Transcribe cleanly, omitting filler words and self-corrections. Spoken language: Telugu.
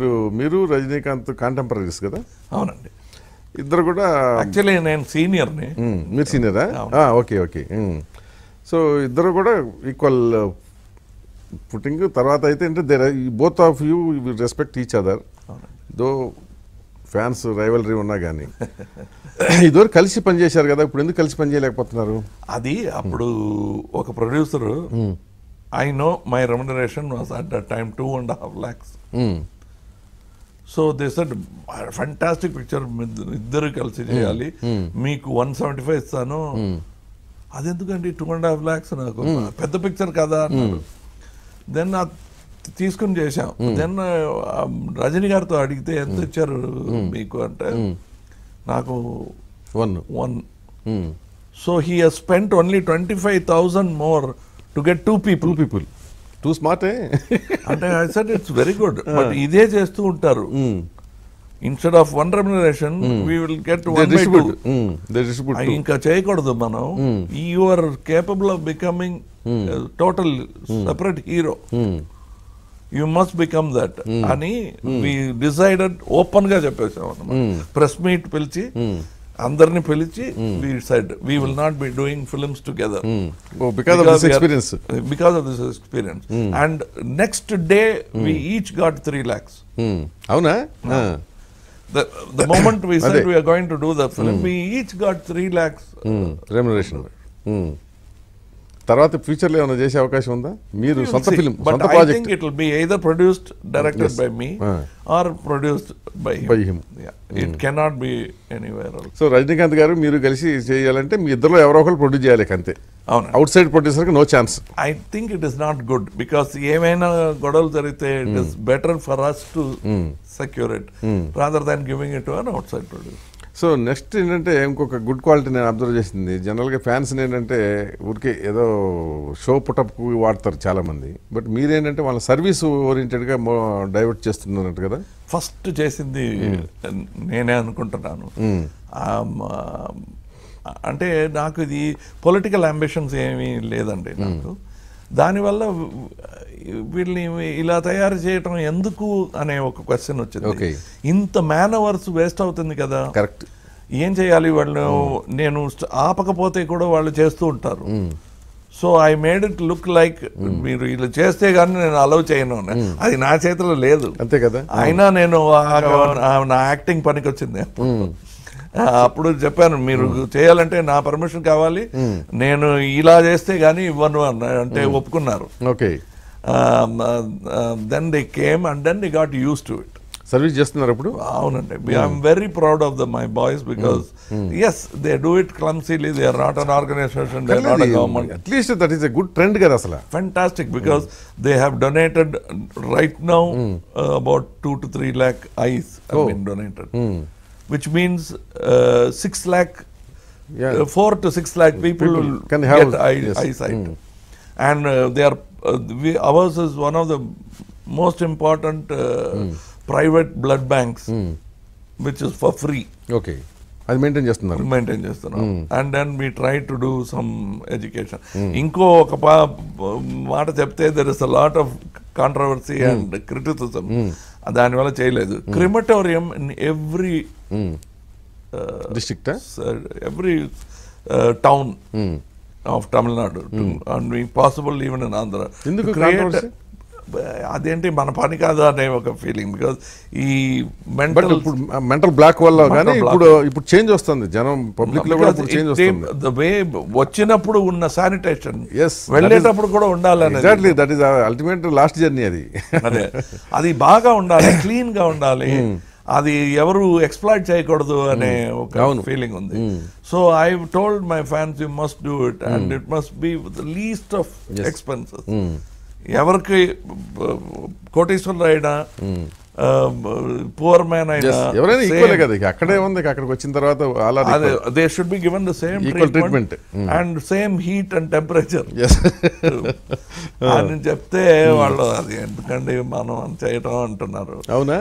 మీరు రజనీకాంత్ కాంటెంపరీస్ కదా? అవునండి. ఇద్దరు కూడా యాక్చువల్లీ నేను సీనియర్ని. మీరు సీనియరా? Okay okay. సో ఇద్దరు కూడా ఈక్వల్ పుట్టింగ్. తర్వాత అయితే అంటే both of you respect each other, though fans rivalry ఉన్నా కానీ ఇదివరకు కలిసి పనిచేశారు కదా, ఇప్పుడు ఎందుకు కలిసి పనిచేయలేకపోతున్నారు? అది అప్పుడు ఒక producer, I know my remuneration was at that time 2.5 lakhs. So they said fantastic picture, ఇద్దరు కలిసి చేయాలి, మీకు 175 ఇస్తాను. అదెందుకండి 2.5 lakhs, నాకు పెద్ద పిక్చర్ కదా అన్నారు. దెన్ తీసుకుని చేశాం. దెన్ రజనీ గారితో అడిగితే ఎంత ఇచ్చారు మీకు అంటే, నాకు 1. So he has spent only 25,000 more to get 2 people. Two smart అంటే I said it's very good, but ఇదే చేస్తూ ఉంటారు. Instead of 1 remuneration we will get 1/2. ఇంకా చేయకూడదు మనం. You are capable of becoming total separate hero, you must become that అని వి డిసైడెడ్. ఓపెన్ గా చెప్పేసాం అన్నమాట. ప్రెస్ మీట్ పిలిచి అందరిని పిలిచి we side we will not be doing films together because of this experience. And next day we each got 3 lakhs. అవునా? The moment we said we are going to do the film, we each got 3 lakhs remuneration. తర్వాత ఫ్యూచర్ లో ఏమైనా చేసే అవకాశం ఉందా? మీరు సొంత ఫిల్మ్, సొంత project? I think it will be either produced, directed by me or produced by him. Yeah, it cannot be anywhere else. So Rajinikanth గారు మీరు కలిసి చేయాలంటే మీ ఇద్దరు ఎవరో ఒకరు ప్రొడ్యూస్ చేయాలి అంతే. అవుట్ సైడ్ ప్రొడ్యూసర్ కి no chance. I think it is not good because ఏమైనా గొడవలు జరిగితే it is better for us to secure it rather than giving it to an outside producer. So next ఏంటంటే ఇంకొక గుడ్ క్వాలిటీ నేను అబ్జర్వ్ చేసింది, జనరల్గా ఫ్యాన్స్ ఏంటంటే ఊరికే ఏదో షో పుటప్కు వాడతారు చాలామంది, బట్ మీరేంటంటే వాళ్ళ సర్వీస్ ఓరియంటెడ్గా డైవర్ట్ చేస్తున్నట్టు కదా. ఫస్ట్ చేసింది నేనే అనుకుంటున్నాను. అంటే నాకు ఇది పొలిటికల్ అంబిషన్స్ ఏమీ లేదండి నాకు. దానివల్ల వీళ్ళని ఇలా తయారు చేయటం ఎందుకు అనే ఒక క్వశ్చన్ వచ్చింది. ఇంత మ్యాన్ అవర్స్ వేస్ట్ అవుతుంది కదా. కరెక్ట్. ఏం చేయాలి వాళ్ళు? నేను ఆపకపోతే కూడా వాళ్ళు చేస్తూ ఉంటారు. So I made it look like మీరు ఇలా చేస్తే కానీ నేను అలౌ చేయను. అది నా చేతిలో లేదు, అంతే కదా. అయినా నేను నా యాక్టింగ్ పనికి వచ్చింది. అప్పుడు చెప్పాను, మీరు చేయాలంటే నా పర్మిషన్ కావాలి, నేను ఇలా చేస్తే గానీ ఇవ్వను అంటే ఒప్పుకున్నారు. Okay. Then they came and then they got used to it. Service చేస్తున్నారు ఇప్పుడు? అవునండి. I'm very proud of my boys because yes they do it clumsily, they are not an organization, they are not a government. At least that is a good trend కదా అసలు. Fantastic, because they have donated right now about 2 to 3 lakh eyes have been donated, which means 6 lakh, 4 to 6 lakh people can have get eyesight. And they are ours is one of the most important private blood banks, which is for free. Okay. అది మెయింటైన్ చేస్తున్నాం. And then we try to do some education. ఇంకో ఒక మాట చెప్తే there is a lot of controversy and criticism, దానివల్ల చేయలేదు. Crematorium in every district, every town of Tamil Nadu and possible even in Andhra. అదేంటి మన పని కాదు అనే ఒక ఫీలింగ్. బికాస్ ఈ మెంటల్ బ్లాక్ వల్ల కానీ ఇప్పుడు చేంజ్ వస్తుంది, జనం పబ్లిక్ లో కూడా చేంజ్ వస్తుంది. ద వే వచ్చినప్పుడు ఉన్న శానిటేషన్ వెళ్ళేటప్పుడు కూడా ఉండాలి. Exactly, that is ultimate last journey. అది బాగా ఉండాలి, క్లీన్ గా ఉండాలి, అది ఎవరు ఎక్స్ప్లాయిట్ చేయకూడదు అనే ఒక ఫీలింగ్ ఉంది. So I told my fans, you must do it and it must be with the least of expenses. ఎవరికి కోటీశ్వరులు అయినా పూర్ మ్యాన్ అయినా ఎవరైనా ఈక్వల్ కదా. అక్కడే ఉంది, అక్కడికి వచ్చిన తర్వాత they should be given the same treatment and same heat and temperature అని చెప్తే వాళ్ళు అది ఎందుకండి మనం చేయటం అంటున్నారు. అవునా?